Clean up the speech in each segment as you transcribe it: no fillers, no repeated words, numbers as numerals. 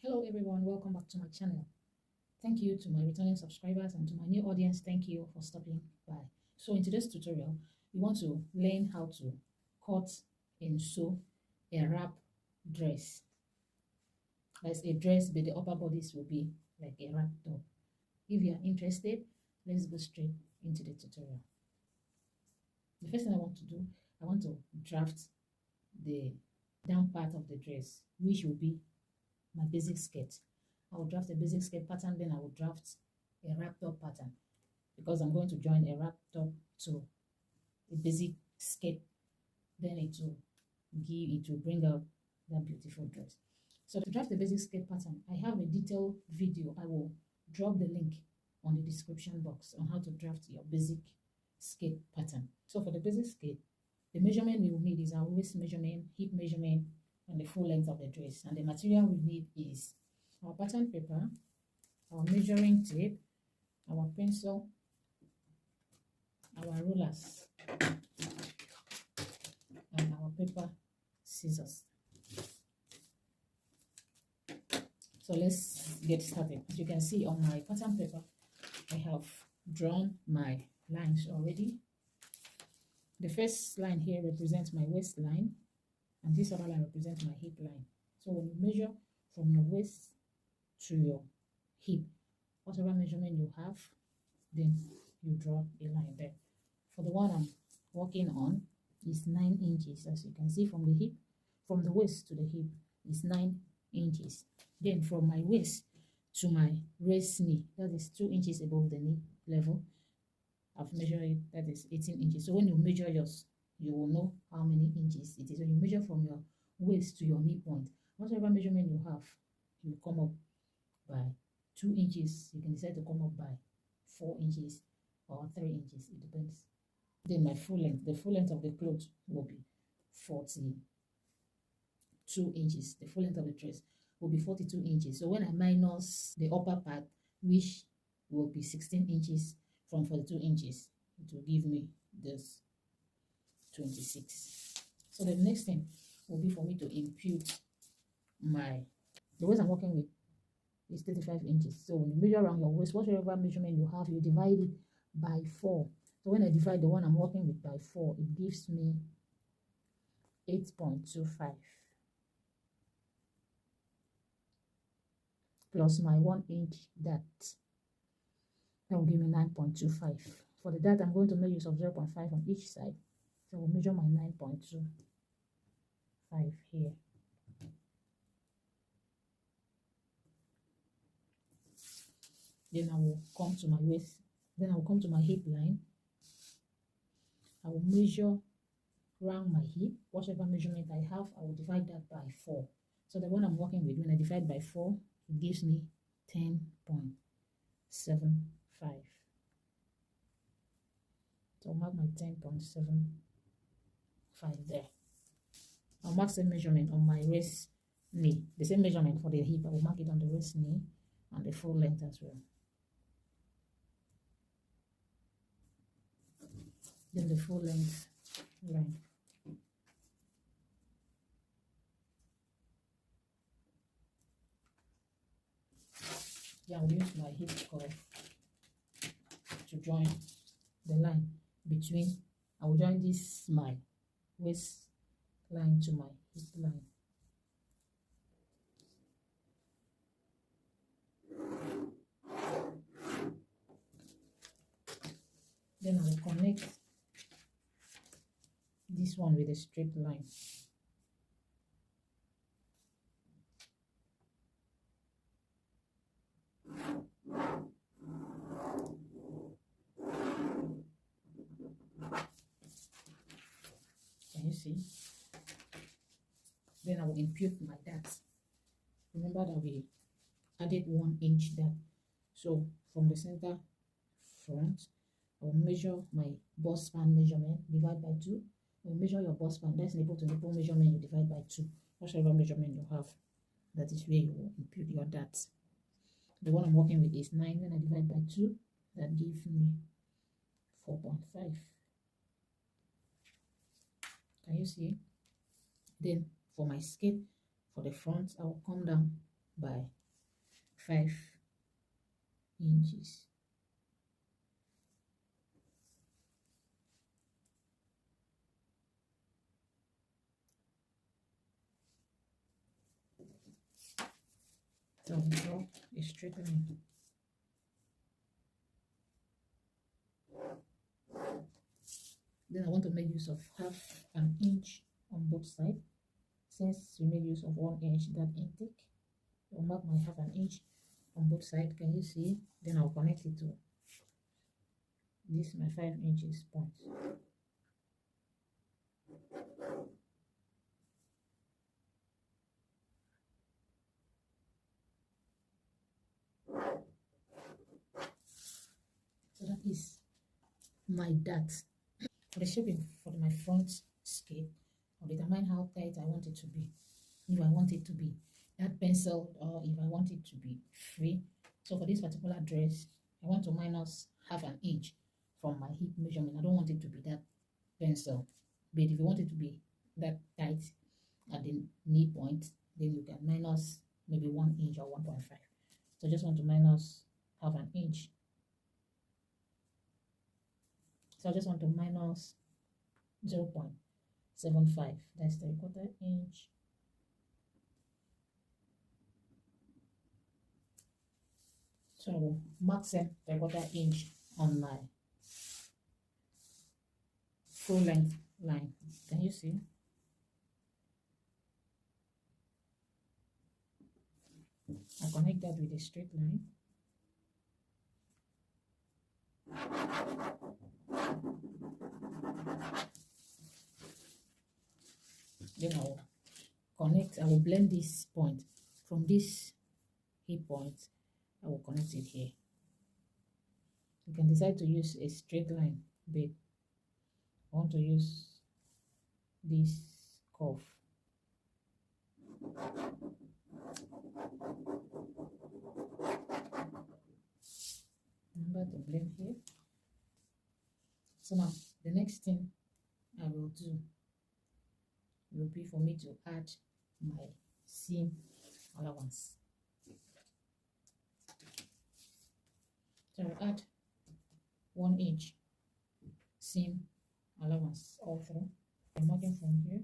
Hello everyone, welcome back to my channel. Thank you to my returning subscribers and to my new audience, thank you for stopping by. So in today's tutorial, we want to learn how to cut and sew a wrap dress. As a dress, but the upper bodice will be like a wrap top. If you are interested, let's go straight into the tutorial. The first thing I want to do, I want to draft the down part of the dress, which will be my basic skirt. I will draft a basic skirt pattern, then I will draft a wrap top pattern because I'm going to join a wrap top to a basic skirt. Then it will bring out that beautiful dress. So to draft the basic skirt pattern, I have a detailed video. I will drop the link on the description box on how to draft your basic skirt pattern. So for the basic skirt, the measurement we will need is our waist measurement, hip measurement, and the full length of the dress. And the material we need is our pattern paper, our measuring tape, our pencil, our rulers, and our paper scissors. So let's get started. As you can see on my pattern paper, I have drawn my lines already. The first line here represents my waistline, and this other line represents my hip line. So when you measure from your waist to your hip, whatever measurement you have, then you draw a line there. For the one I'm working on is 9 inches. As you can see, from the hip, from the waist to the hip is 9 inches. Then from my waist to my waist knee, that is 2 inches above the knee level, I've measured it, that is 18 inches. So when you measure yours, you will know how many inches it is. When you measure from your waist to your knee point, whatever measurement you have, you come up by 2 inches. You can decide to come up by 4 inches or 3 inches. It depends. Then my full length, the full length of the clothes will be 42 inches. The full length of the dress will be 42 inches. So when I minus the upper part, which will be 16 inches from 42 inches, it will give me this 26. So the next thing will be for me to impute the waist I'm working with is 35 inches. So when you measure around your waist, whatever measurement you have, you divide it by 4. So when I divide the one I'm working with by 4, it gives me 8.25 plus my 1 inch dart. That will give me 9.25. For the dart, I'm going to make use of 0.5 on each side. So we'll measure my 9.25 here. Then I will come to my waist. Then I will come to my hip line. I will measure around my hip. Whatever measurement I have, I will divide that by 4. So the one I'm working with, when I divide by 4, it gives me 10.75. So I'll mark my 10.75 there. I'll mark the same measurement on my waist knee. The same measurement for the hip, I will mark it on the waist knee and the full length as well. Then the full length line. Yeah, I'll use my hip curve to join the line between. I will join this my waist line to my hip line. Then I will connect this one with a straight line. Can you see? Then I will impute my dart. Remember that we added 1 inch dart. So from the center front, I will measure my bust span measurement, divide by 2. When you measure your bust span, that's nipple to nipple measurement, you divide by 2. Whatever measurement you have, that is where you will impute your darts. The one I'm working with is 9. When I divide by 2, that gives me 4.5. Can you see? Then for my skirt, for the front, I will come down by 5 inches. So I'll draw a straight line. Then I want to make use of half an inch on both sides. Since we made use of 1 inch that intake, I'll mark my half an inch on both sides. Can you see? Then I'll connect it to this, my 5 inches point. So that is my dart. For the shaping for my front skirt, I'll determine how tight I want it to be. If I want it to be that pencil, or if I want it to be free. So for this particular dress, I want to minus half an inch from my hip measurement. I don't want it to be that pencil. But if you want it to be that tight at the knee point, then you can minus maybe 1 inch or 1.5. So I just want to minus half an inch. So I just want to minus 0.75. That's 3/4 inch. So I will mark 3/4 inch on my full length line. Can you see? I connect that with a straight line. Then I will connect, I will blend this point from this hip point. I will connect it here. You can decide to use a straight line, but I want to use this curve. Remember to blend here. So now the next thing I will do will be for me to add my seam allowance. So I'll add 1 inch seam allowance all through. I'm marking from here.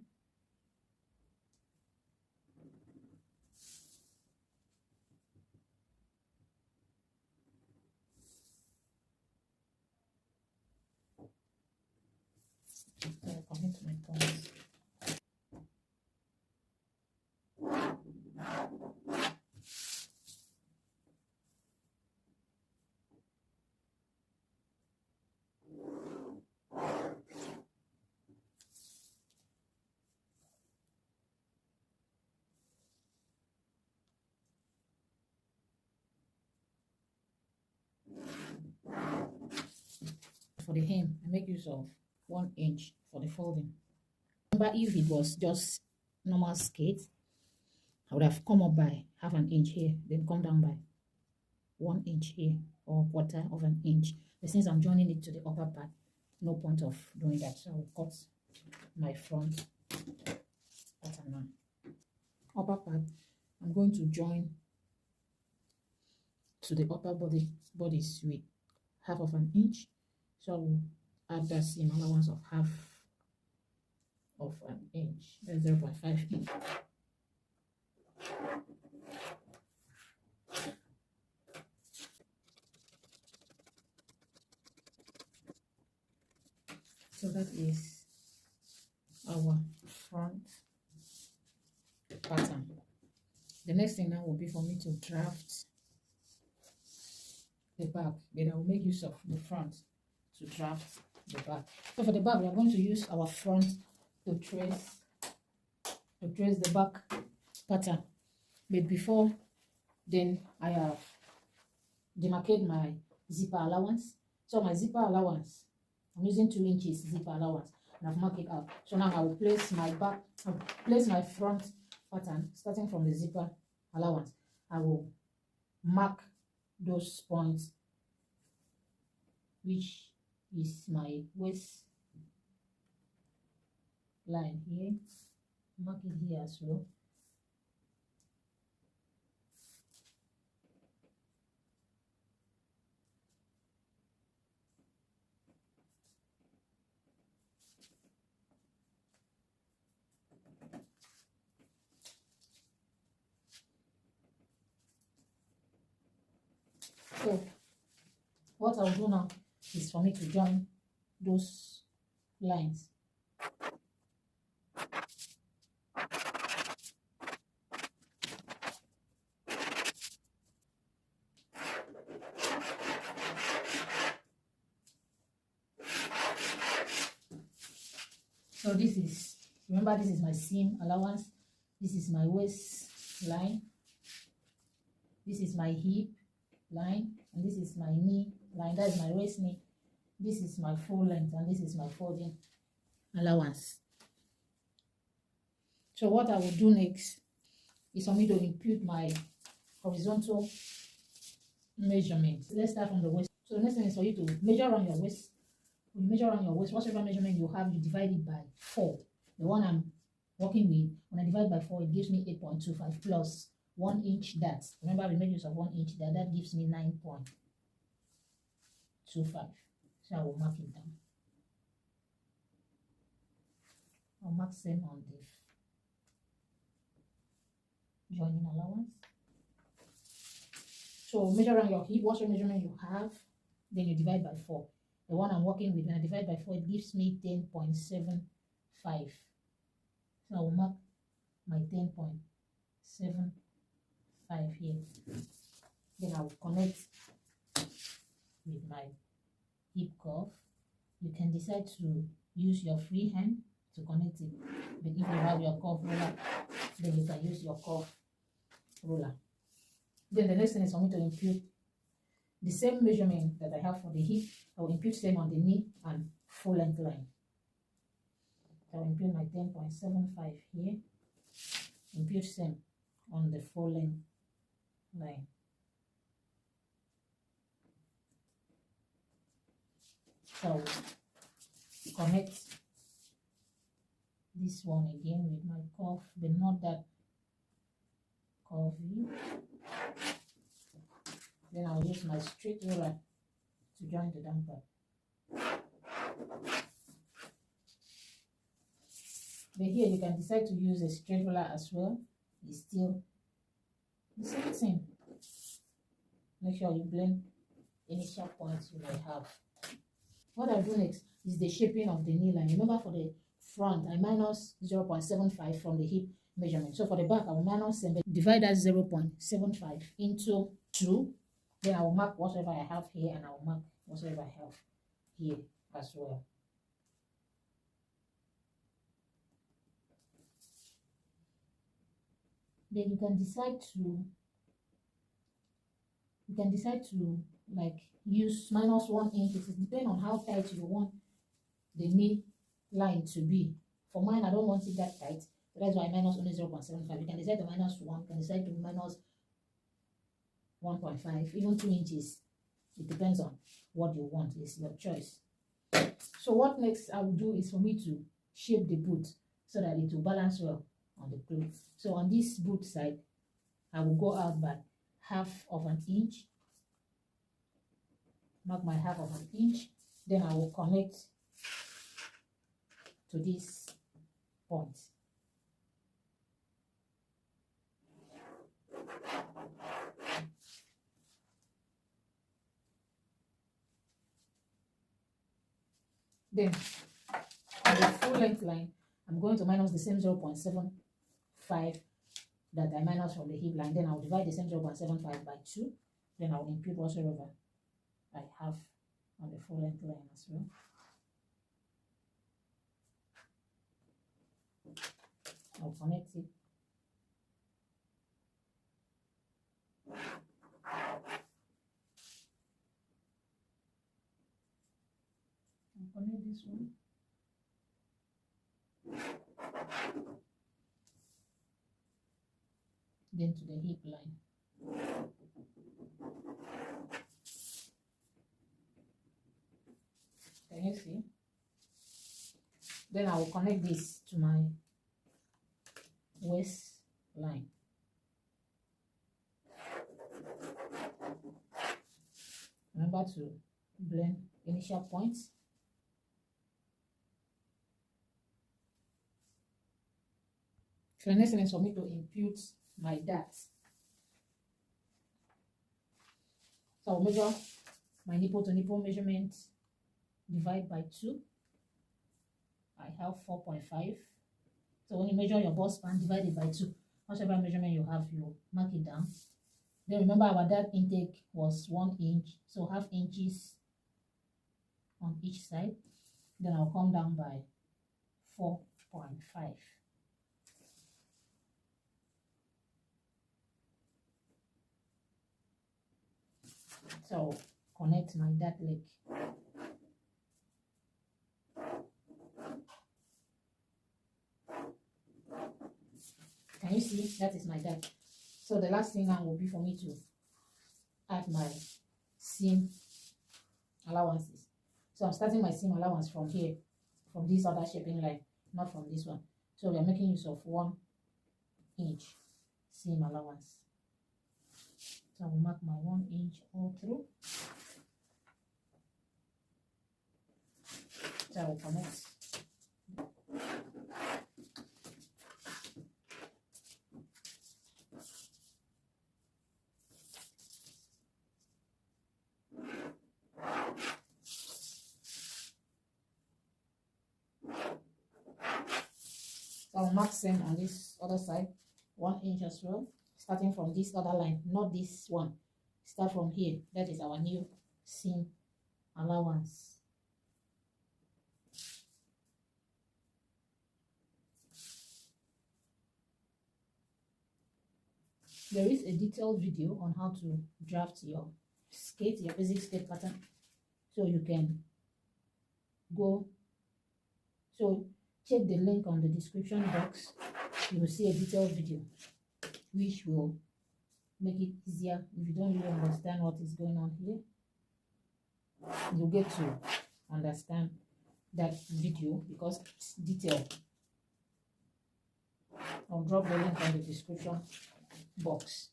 So I'll connect my points. For the hem, I make use of 1 inch for the folding. Remember, if it was just normal skirt, I would have come up by half an inch here, then come down by 1 inch here, or 1/4 of an inch. But since I'm joining it to the upper part, no point of doing that. So I'll cut my front pattern now. Upper part, I'm going to join to the upper bodice with half of an inch. So I will add that seam allowance of half of an inch. That's 0.5 inch. So that is our front pattern. The next thing now will be for me to draft the back. Then I will make use of the front to draft the back. So for the back, we are going to use our front to trace the back pattern. But before then, I have demarcated my zipper allowance. So my zipper allowance, I'm using 2 inches zipper allowance, and I've marked it out. So now I will place my front pattern starting from the zipper allowance. I will mark those points, which is my waist line here. Mark it here as well. So what I'll do now is for me to join those lines. So this is, remember, this is my seam allowance, this is my waist line, this is my hip line, and this is my knee line. That is my waist knee. This is my full length, and this is my folding allowance. So what I will do next is for me to impute my horizontal measurement. Let's start from the waist. So the next thing is for you to measure around your waist. When you measure around your waist, whatever measurement you have, you divide it by 4. The one I'm working with, when I divide by 4, it gives me 8.25 plus 1 inch that. Remember, we made use of 1 inch that. That gives me 9.25. So I will mark it down. I'll mark same on the joining allowance. So measure around your hip, whatever measurement you have, then you divide by 4. The one I'm working with, when I divide by 4, it gives me 10.75. So I will mark my 10.75 here. Then I will connect with my hip curve. You can decide to use your free hand to connect it, but if you have your curve ruler, then you can use your curve ruler. Then the next thing is for me to impute the same measurement that I have for the hip. I will impute same on the knee and full length line. I will impute my 10.75 here. Impute same on the full length line. So connect this one again with my curve, but not that curvy. Then I'll use my straight ruler to join the down part. But here you can decide to use a straight ruler as well. It's still the same thing. Make sure you blend any sharp points you might have. What I'll do next is the shaping of the knee line. Remember, for the front, I minus 0.75 from the hip measurement. So for the back, I will minus 7. Divide that 0.75 into 2. Then I will mark whatever I have here, and I will mark whatever I have here as well. Then you can decide to like use minus 1 inch. It depends on how tight you want the knee line to be. For mine, I don't want it that tight. So that's why I minus only 0.75. You can decide to minus 1, you can decide to minus 1.5, even 2 inches. It depends on what you want. It's your choice. So what next I will do is for me to shape the boot so that it will balance well on the clothes. So on this boot side, I will go out by half of an inch. Mark my half of an inch. Then I will connect to this point. Then on the full length line, I'm going to minus the same 0.75 that I minus from the hip line. Then I'll divide the same 0.75 by 2. Then I'll impute whatsoever I have on the full length line as well. I'll connect it. I'll connect this one. Then to the hip line. Can you see? Then I will connect this to my waist line. Remember to blend any sharp points. So the next thing is for me to impute my darts. So I'll measure my nipple to nipple measurement, divide by 2. I have 4.5. So when you measure your bust span, divide it by 2. Whatever measurement you have, you mark it down. Then remember our dart intake was 1 inch, so half inches on each side. Then I'll come down by 4.5. So connect my dart leg. Can you see? That is my dart. So the last thing now will be for me to add my seam allowances. So I'm starting my seam allowance from here, from this other shaping line, not from this one. So we are making use of 1 inch seam allowance. So I will mark my 1 inch all through. So I will connect. So I'll mark same on this other side, 1 inch as well, starting from this other line, not this one. Start from here. That is our new seam allowance. There is a detailed video on how to draft your skate, your basic skate pattern, so you can go. So check the link on the description box. You will see a detailed video which will make it easier. If you don't really understand what is going on here, you'll get to understand that video because it's detailed. I'll drop the link on the description box.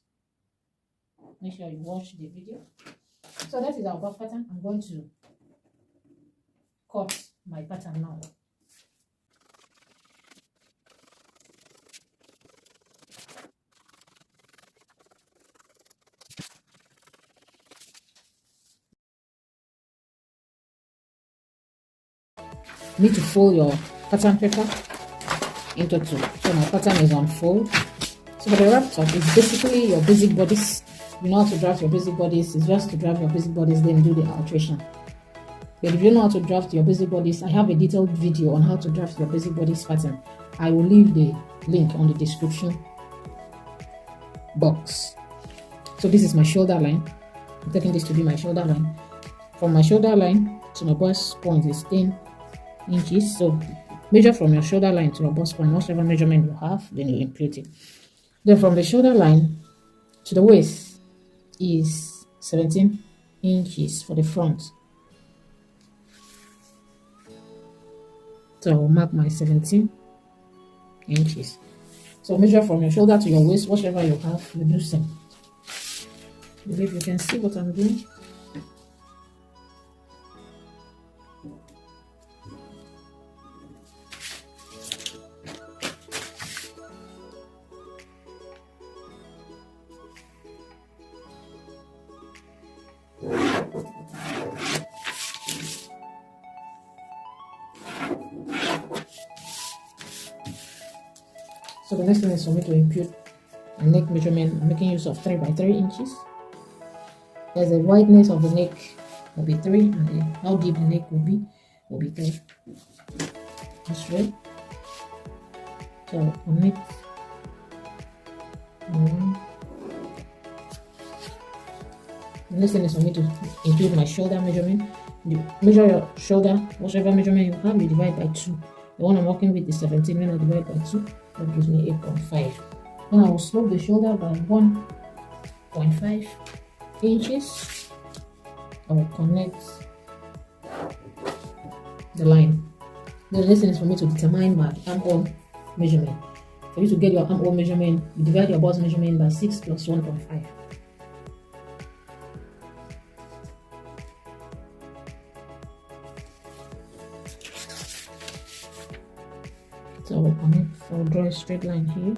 Make sure you watch the video. So that is our buff pattern. I'm going to cut my pattern now. You need to fold your pattern paper into 2. So my pattern is on fold. So for the wrap top, it's basically your basic bodice. You know how to draft your basic bodice. It's just to draft your basic bodice, then do the alteration. But if you know how to draft your basic bodice, I have a detailed video on how to draft your basic bodice pattern. I will leave the link on the description box. So this is my shoulder line. I'm taking this to be my shoulder line. From my shoulder line to my bust point is 10 inches. So measure from your shoulder line to your bust point, whatever measurement you have, then you impute it. Then from the shoulder line to the waist is 17 inches for the front. So I will mark my 17 inches. So measure from your shoulder to your waist, whatever you have, you do same. I believe you can see what I'm doing. So the next thing is for me to impute a neck measurement. I'm making use of 3 by 3 inches. As the wideness of the neck will be 3, and how deep the neck will be 3. That's right. So connect 1. The next thing is for me to impute my shoulder measurement. You measure your shoulder, whatever measurement you have, you divide by 2. The one I'm working with is 17. When I divide by 2, that gives me 8.5. Then I will slope the shoulder by 1.5 inches. I will connect the line. The next thing is for me to determine my armhole measurement. For you to get your armhole measurement, you divide your bust measurement by 6 plus 1.5. So I will connect, I will draw a straight line here.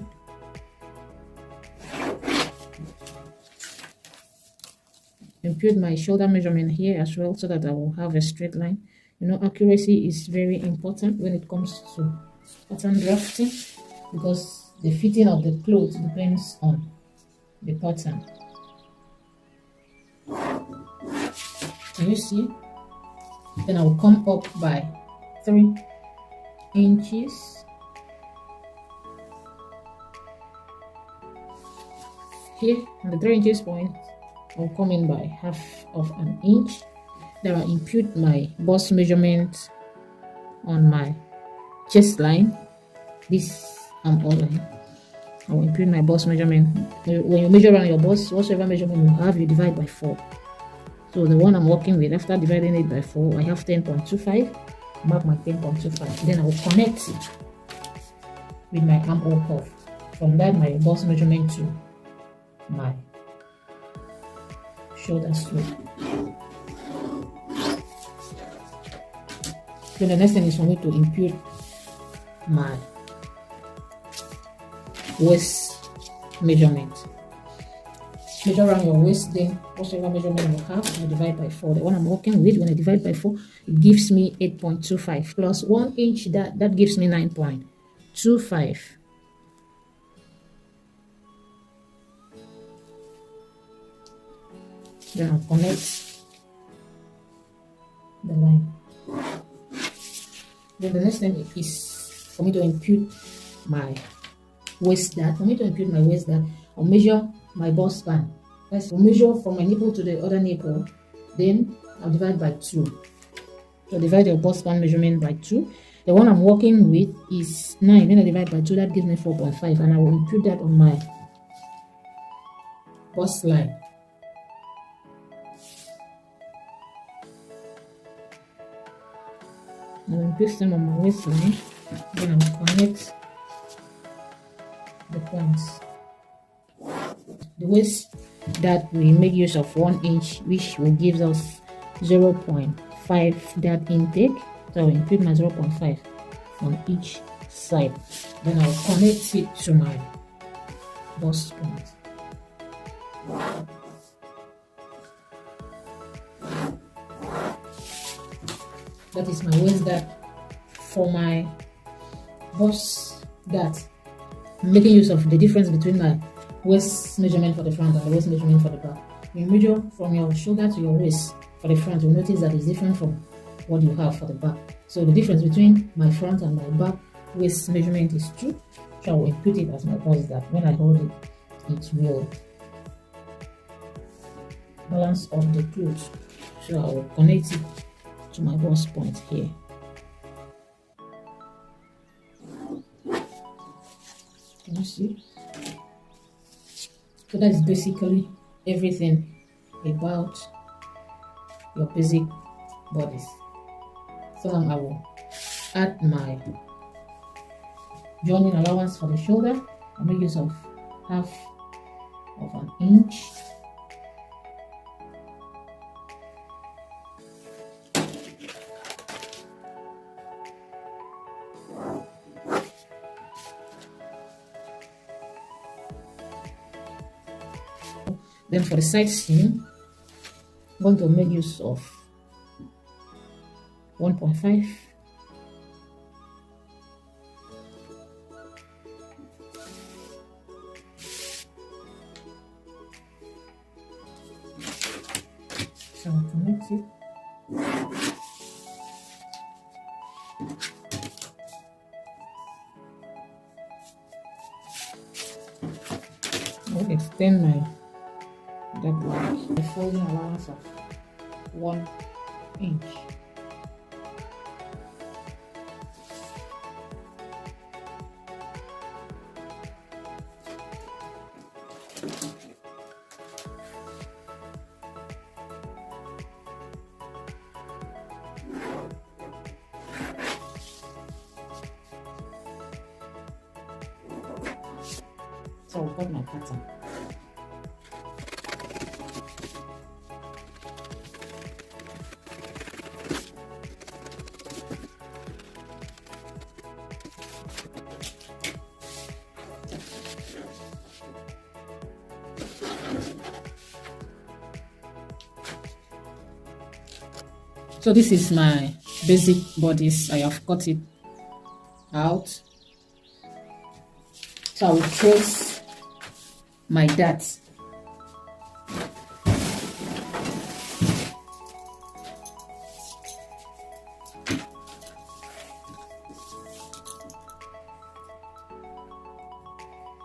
impute my shoulder measurement here as well so that I will have a straight line. You know, accuracy is very important when it comes to pattern drafting because the fitting of the clothes depends on the pattern. Can you see? Then I will come up by 3 inches. Here on the 3 inches point, I'll come in by half of an inch. Then I'll impute my bust measurement on my chest line, this armhole line. I will impute my bust measurement. When you measure around your bust, whatever measurement you have, you divide by 4. So the one I'm working with, after dividing it by 4, I have 10.25. Mark my 10.25. Then I will connect it with my armhole curve. From that, my bust measurement to my shoulder slope. Then the next thing is for me to impute my waist measurement. Measure around your waist, then whatever measurement you have, I divide by 4. The one I'm working with, when I divide by 4, it gives me 8.25 plus 1 inch, that gives me 9.25. Then I'll connect the line. Then the next thing is for me to impute my waist dart. For me to impute my waist dart, I'll measure my bust span. First, I'll measure from my nipple to the other nipple. Then I'll divide by 2. So divide your bust span measurement by 2. The one I'm working with is 9. When I divide by 2, that gives me 4.5, and I will impute that on my bust line. I'll impute them on my waistline. Then I'll connect the points. The waist that we make use of 1 inch, which will give us 0.5 dart intake. So I'll impute my 0.5 on each side. Then I'll connect it to my bust point. That is my waist dart. For my bust dart, I'm making use of the difference between my waist measurement for the front and the waist measurement for the back. When you measure from your shoulder to your waist for the front, you'll notice that it's different from what you have for the back. So the difference between my front and my back waist measurement is 2. So I will input it as my bust dart. When I hold it, it will balance off the clothes. So I will connect it to my bust point here. Can you see? So that is basically everything about your basic bodice. So now I will add my joining allowance for the shoulder. I'll make use of half of an inch. Then for the side seam, I'm going to make use of 1.5. So I'll connect it. I'll extend my the folding allowance of 1 inch. So I've got my pattern. So this is my basic bodice. I have cut it out. So I will trace my darts.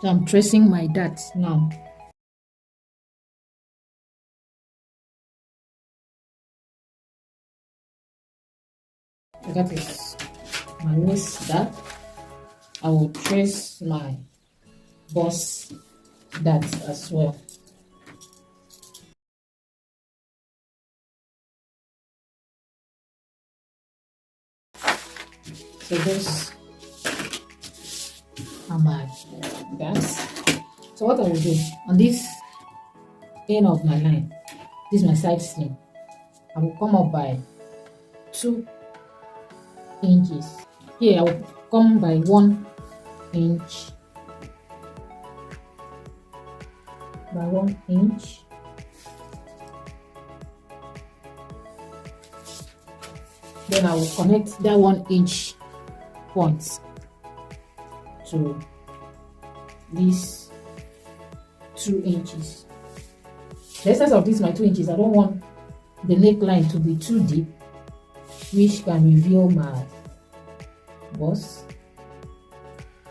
So I'm tracing my darts now. So that is my waist dart. I will trace my bust dart as well. So those are my darts. So what I will do on this end of my line, this is my side seam, I will come up by 2 inches. Here I will come by 1 inch, by 1 inch. Then I will connect that 1 inch point to these 2 inches. The essence of this my 2 inches, I don't want the neckline to be too deep, which can reveal my bust.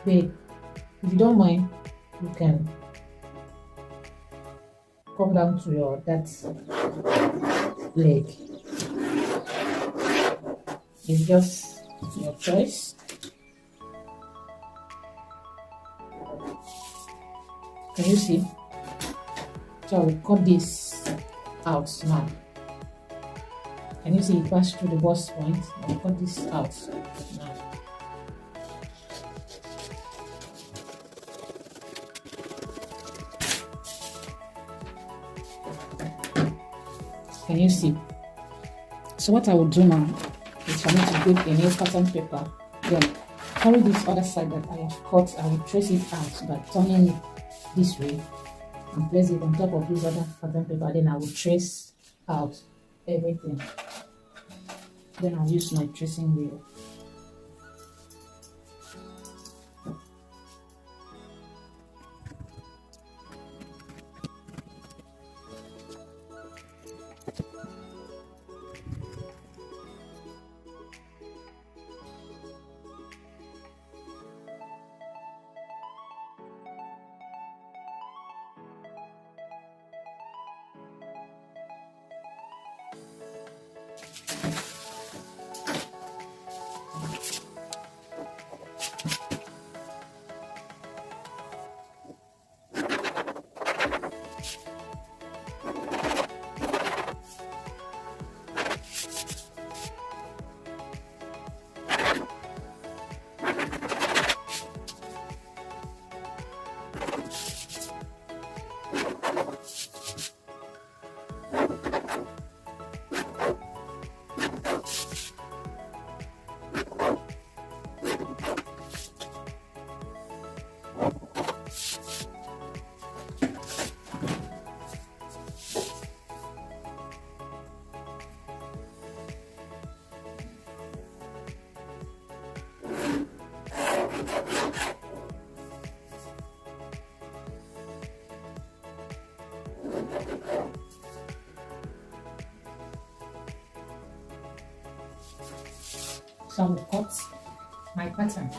But if you don't mind, you can come down to your that leg. It's just your choice. Can you see? So I will cut this out now. Can you see it pass through the bust point? I will cut this out now. Can you see? So what I will do now is for me to take a new pattern paper, then carry this other side that I have cut. I will trace it out by turning it this way and place it on top of this other pattern paper. Then I will trace out everything. Then I'll use my tracing wheel. So I will cut my pattern.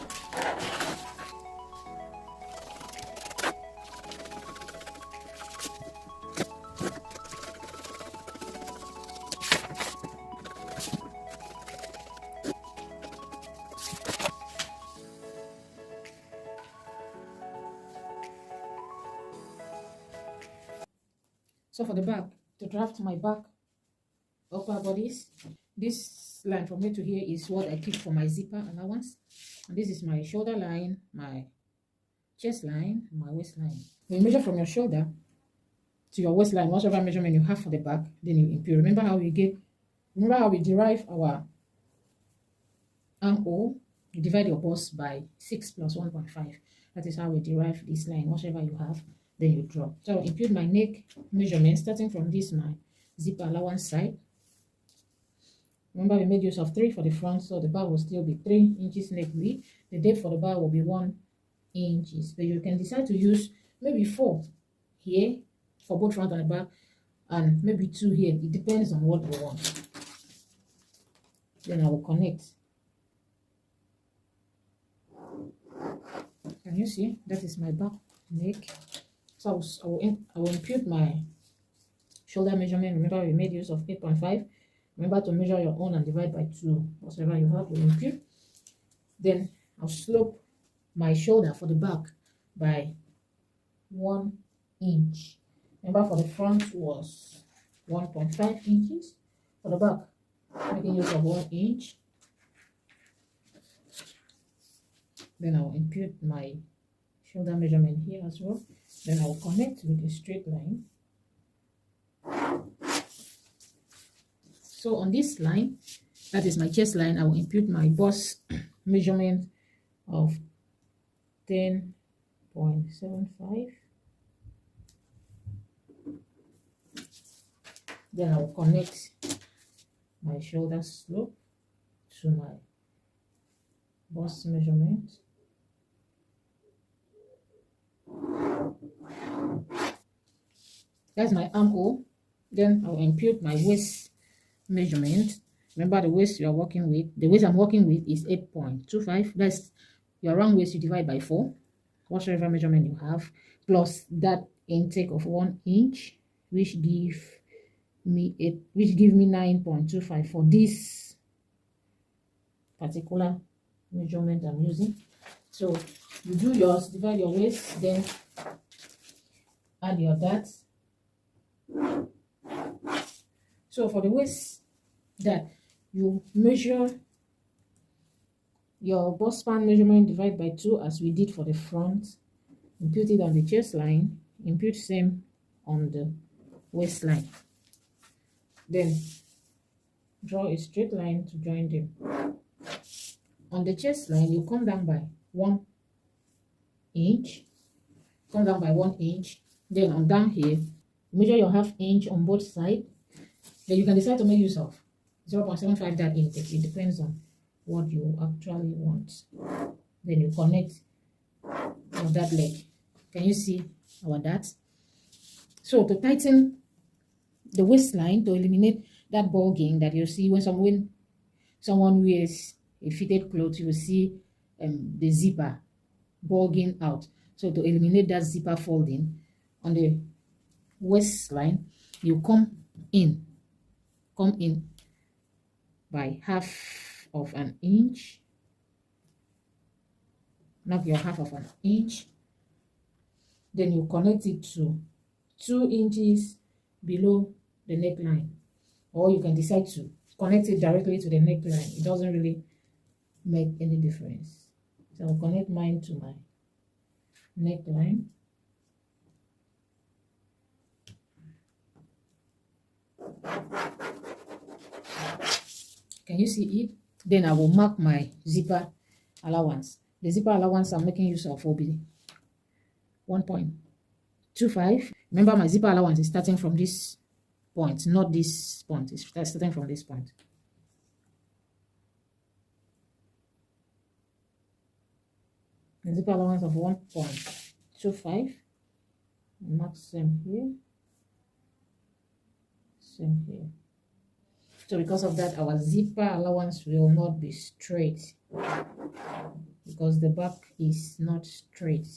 So for the back, to draft my back upper bodice, this line from here to here is what I keep for my zipper allowance, and this is my shoulder line, my chest line, my waistline. When you measure from your shoulder to your waistline, whatever measurement you have for the back, then you impute. Remember how we derive our ankle? You divide your bust by 6 plus 1.5. That is how we derive this line. Whatever you have, then you draw. So impute my neck measurement starting from this my zipper allowance side. Remember, we made use of 3 for the front, so the back will still be 3 inches neck width. The depth for the back will be 1 inches. But you can decide to use maybe 4 here for both front and back, and maybe 2 here. It depends on what you want. Then I will connect. Can you see? That is my back neck. So I will impute my shoulder measurement. Remember, we made use of 8.5. Remember to measure your own and divide by 2. Whatever you have, you impute. Then I'll slope my shoulder for the back by 1 inch. Remember, for the front was 1.5 inches. For the back, making use of 1 inch. Then I'll impute my shoulder measurement here as well. Then I'll connect with a straight line. So on this line, that is my chest line, I will impute my bust measurement of 10.75. Then I will connect my shoulder slope to my bust measurement. That's my armhole. Then I will impute my waist measurement. Remember, the waist you are working with, the waist I'm working with is 8.25. That's your round waist you divide by 4, whatever measurement you have, plus that intake of 1 inch, which give me 9.25 for this particular measurement I'm using. So you do yours, divide your waist, then add your darts. So for the waist that you measure your bust span measurement, divide by 2 as we did for the front, impute it on the chest line, impute same on the waistline. Then draw a straight line to join them. On the chest line, you come down by 1 inch. Come down by 1 inch. Then on down here, measure your ½ inch on both sides. Then you can decide to make use of 0.75 that intake. It depends on what you actually want. Then you connect on that leg. Can you see our dart? So to tighten the waistline, to eliminate that bulging that you see when someone wears a fitted cloth, you will see the zipper bulging out. So to eliminate that zipper folding on the waistline, you come in by ½ of an inch. Knock your ½ of an inch. Then you connect it to 2 inches below the neckline, or you can decide to connect it directly to the neckline. It doesn't really make any difference. So I'll connect mine to my neckline. Can you see it? Then I will mark my zipper allowance. The zipper allowance I'm making use of will be 1.25. Remember, my zipper allowance is starting from this point, not this point. It's starting from this point. The zipper allowance of 1.25. Mark same here. Same here. So because of that, our zipper allowance will not be straight because the back is not straight.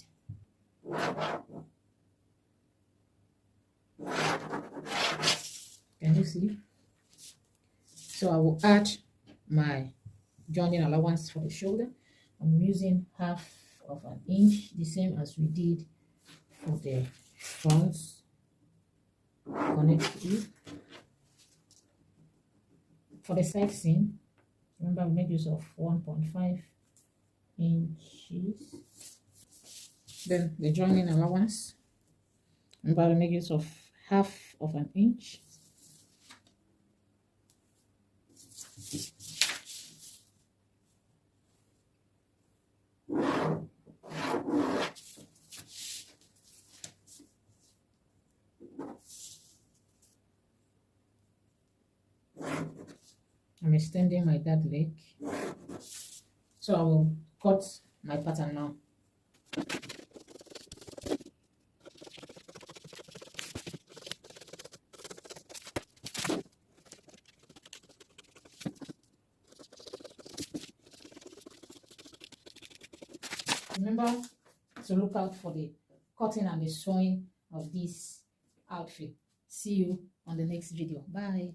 Can you see? So I will add my joining allowance for the shoulder. I'm using ½ of an inch, the same as we did for the front. Connect it. For the side seam, remember we made use of 1.5 inches. Then the joining allowance, remember we make use of ½ of an inch. I'm extending my dad leg. So I will cut my pattern now. Remember to look out for the cutting and the sewing of this outfit. See you on the next video. Bye.